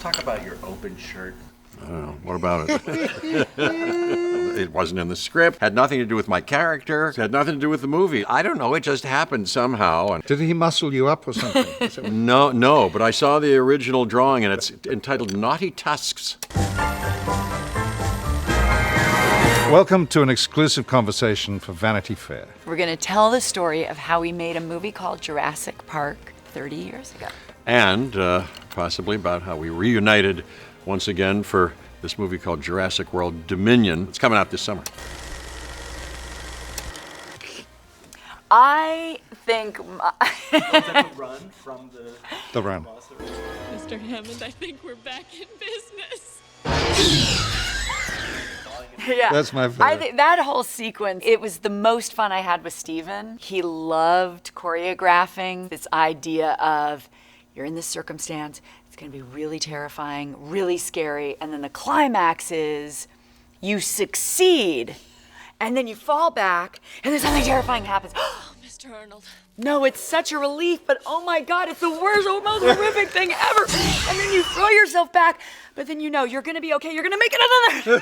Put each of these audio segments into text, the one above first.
Let's talk about your open shirt. What about it? It wasn't in the script, had nothing to do with my character, had nothing to do with the movie. I don't know, it just happened somehow. And Did he muscle you up or something? no, but I saw the original drawing and it's entitled Naughty Tusks. Welcome to an exclusive conversation for Vanity Fair. We're going to tell the story of how we made a movie called Jurassic Park 30 years ago. And possibly about how we reunited once again for this movie called Jurassic World Dominion. It's coming out this summer. I think... The run from The run. Mr. Hammond, I think we're back in business. Yeah. That's my favorite. I think that whole sequence, it was the most fun I had with Steven. He loved choreographing this idea of you're in this circumstance, it's going to be really terrifying, really scary, and then the climax is you succeed, and then you fall back, and then something terrifying happens. Oh, Mr. Arnold. No, it's such a relief, but oh my God, it's the worst, most horrific thing ever. And then you throw yourself back, but then you know you're gonna be okay, you're gonna make it another.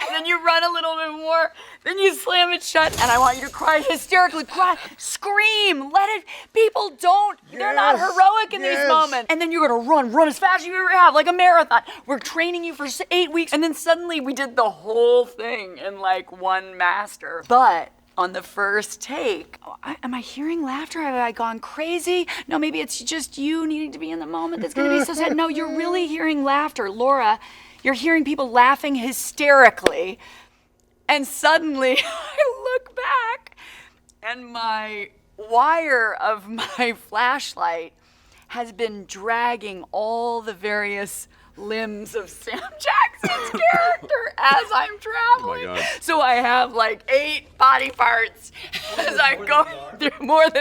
And then you run a little bit more, then you slam it shut, and I want you to cry hysterically, cry, scream, let it, people don't, they're not heroic in these moments. And then you're gonna run as fast as you ever have, like a marathon. We're training you for 8 weeks, and then suddenly we did the whole thing in like one master. But on the first take, am I hearing laughter? Have I gone crazy? No, maybe it's just you needing to be in the moment that's gonna be so sad. No, you're really hearing laughter. Laura, you're hearing people laughing hysterically. And suddenly I look back and my wire of my flashlight has been dragging all the various limbs of Sam Jackson's character as I'm traveling. Oh my God. So I have like 8 body parts as I'm going through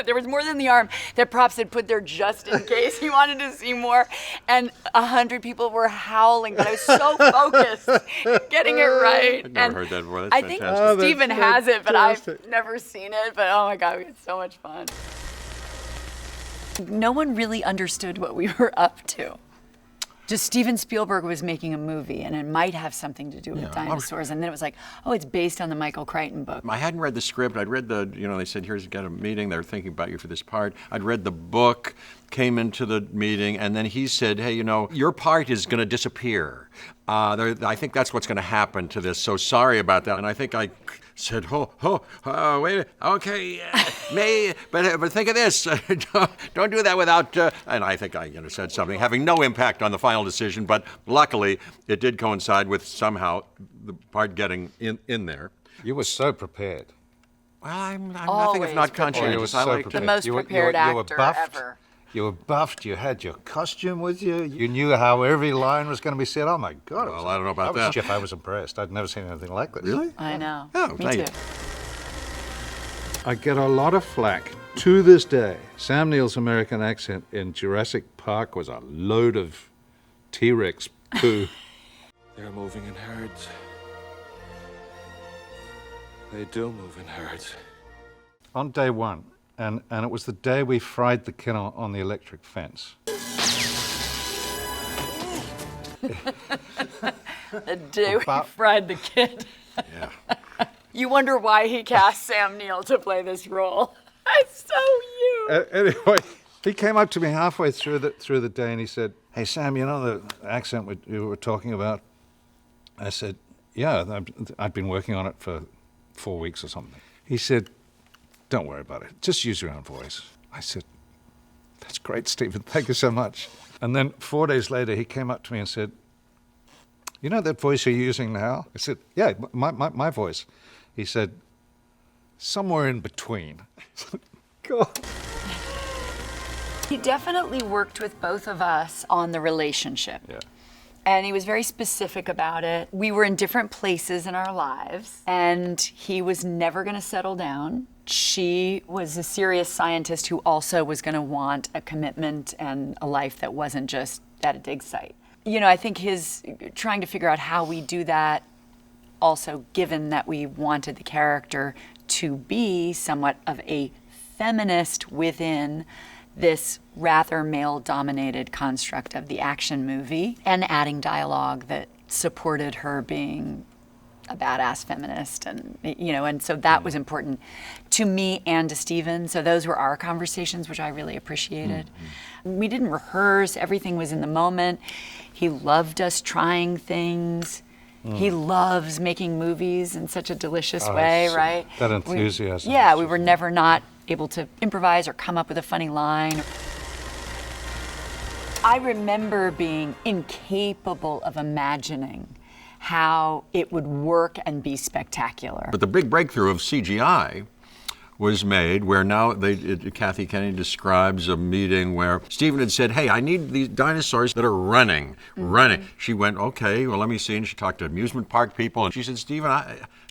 there was more than the arm that props had put there just in case he wanted to see more. And 100 people were howling, but I was so focused getting it right. I've never heard that before. That's I think fantastic. Steven has it, but I've fantastic. never seen it. But oh my God, we had so much fun. No one really understood what we were up to. Just Steven Spielberg was making a movie, and it might have something to do with dinosaurs. And then it was like, oh, it's based on the Michael Crichton book. I hadn't read the script. I'd read they said, here's got a meeting. They're thinking about you for this part. I'd read the book, came into the meeting, and then he said, hey, your part is going to disappear. I think that's what's going to happen to this. So sorry about that. And I think I said, wait, okay, but think of this. Don't do that without, and I think I said something, having no impact on the final decision, but luckily it did coincide with somehow the part getting in there. You were so prepared. Well, I'm nothing Always if not prepared. You were conscientious. so I like prepared. The most You were prepared actor buffed. ever. You were buffed. You had your costume with you. You knew how every line was going to be said. Oh my God! Well, I don't know about that. Jeff, I was impressed. I'd never seen anything like this. Really? I know. Oh, Me thank you. too. I get a lot of flack to this day. Sam Neill's American accent in Jurassic Park was a load of T-Rex poo. They're moving in herds. They do move in herds. On day one, and it was the day we fried the kennel on the electric fence. The day we About- fried the kid. Yeah. You wonder why he cast Sam Neill to play this role. It's so you. Anyway, he came up to me halfway through the day and he said, "Hey Sam, you know the accent you were talking about?" I said, "Yeah, I'd been working on it for 4 weeks or something." He said, "Don't worry about it. Just use your own voice." I said, "That's great, Stephen. Thank you so much." And then 4 days later, he came up to me and said, "You know that voice you're using now?" I said, "Yeah, my voice." He said, "Somewhere in between." God. He definitely worked with both of us on the relationship. Yeah. And he was very specific about it. We were in different places in our lives, and he was never going to settle down. She was a serious scientist who also was going to want a commitment and a life that wasn't just at a dig site. I think his trying to figure out how we do that, also given that we wanted the character to be somewhat of a feminist within this rather male-dominated construct of the action movie and adding dialogue that supported her being a badass feminist, and and so that was important to me and to Steven. So those were our conversations, which I really appreciated. We didn't rehearse, everything was in the moment. He loved us trying things. He loves making movies in such a delicious way, right? That enthusiasm. We were never not able to improvise or come up with a funny line. I remember being incapable of imagining how it would work and be spectacular. But the big breakthrough of CGI was made where now Kathy Kennedy describes a meeting where Stephen had said, hey, I need these dinosaurs that are running. She went, okay, well, let me see. And she talked to amusement park people. And she said, Stephen,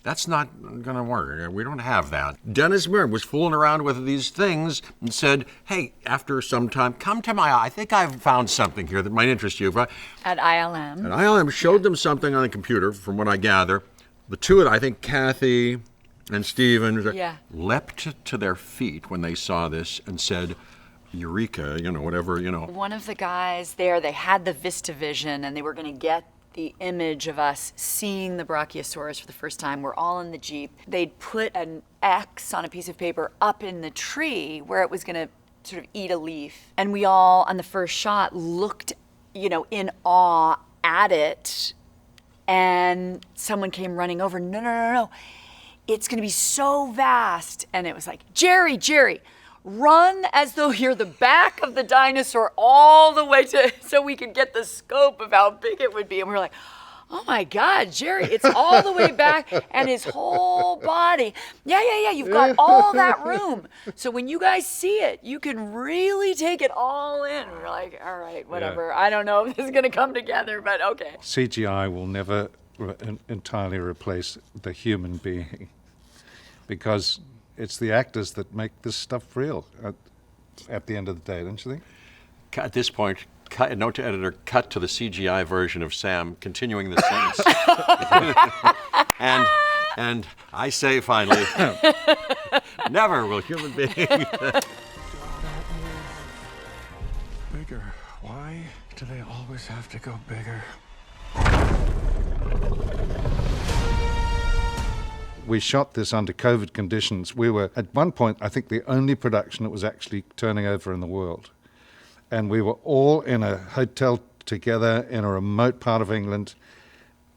that's not going to work. We don't have that. Dennis Muir was fooling around with these things and said, hey, after some time, come to I think I've found something here that might interest you. At ILM. And ILM showed them something on a computer, from what I gather. The two of them, I think Kathy and Stephen leapt to their feet when they saw this and said, Eureka, whatever. One of the guys there, they had the VistaVision and they were going to get the image of us seeing the Brachiosaurus for the first time. We're all in the Jeep. They'd put an X on a piece of paper up in the tree where it was going to sort of eat a leaf. And we all, on the first shot, looked, in awe at it. And someone came running over, no. It's going to be so vast. And it was like, Jerry, run as though you're the back of the dinosaur all the way so we could get the scope of how big it would be. And we were like, oh my God, Jerry, it's all the way back and his whole body. Yeah, you've got all that room. So when you guys see it, you can really take it all in. We're like, all right, whatever. I don't know if this is going to come together, but okay. CGI will never entirely replace the human being, because it's the actors that make this stuff real at the end of the day, don't you think? At this point, note to editor, cut to the CGI version of Sam continuing the sentence. and I say finally, never will human beings. Bigger. Why do they always have to go bigger? We shot this under COVID conditions. We were, at one point, I think the only production that was actually turning over in the world. And we were all in a hotel together in a remote part of England,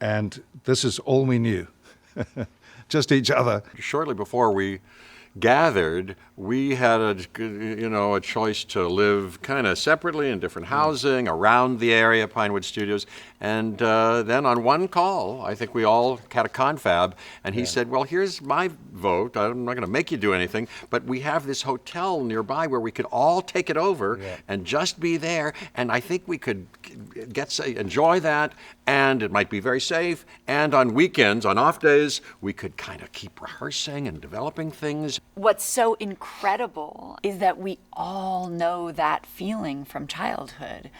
and this is all we knew, just each other. Shortly before we gathered, we had a choice to live kind of separately in different housing around the area, Pinewood Studios. And then on one call, I think we all had a confab, and he said, well, here's my vote. I'm not going to make you do anything, but we have this hotel nearby where we could all take it over and just be there, and I think we could enjoy that, and it might be very safe, and on weekends, on off days, we could kind of keep rehearsing and developing things. What's so incredible is that we all know that feeling from childhood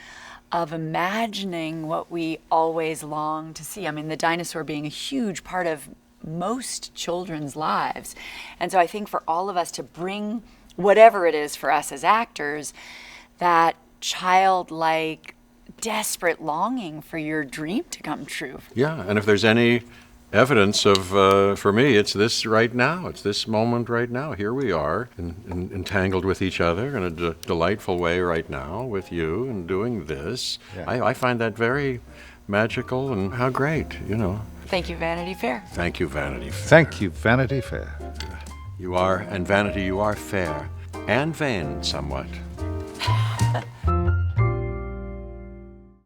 of imagining what we always long to see. I mean, the dinosaur being a huge part of most children's lives. And so I think for all of us to bring whatever it is for us as actors, that childlike, desperate longing for your dream to come true. Yeah, and if there's any evidence of, for me, it's this right now. It's this moment right now. Here we are, entangled with each other in a delightful way right now with you and doing this. Yeah. I find that very magical, and how great, Thank you, Vanity Fair. Thank you, Vanity Fair. Thank you, Vanity Fair. You are, and Vanity, you are fair and vain somewhat.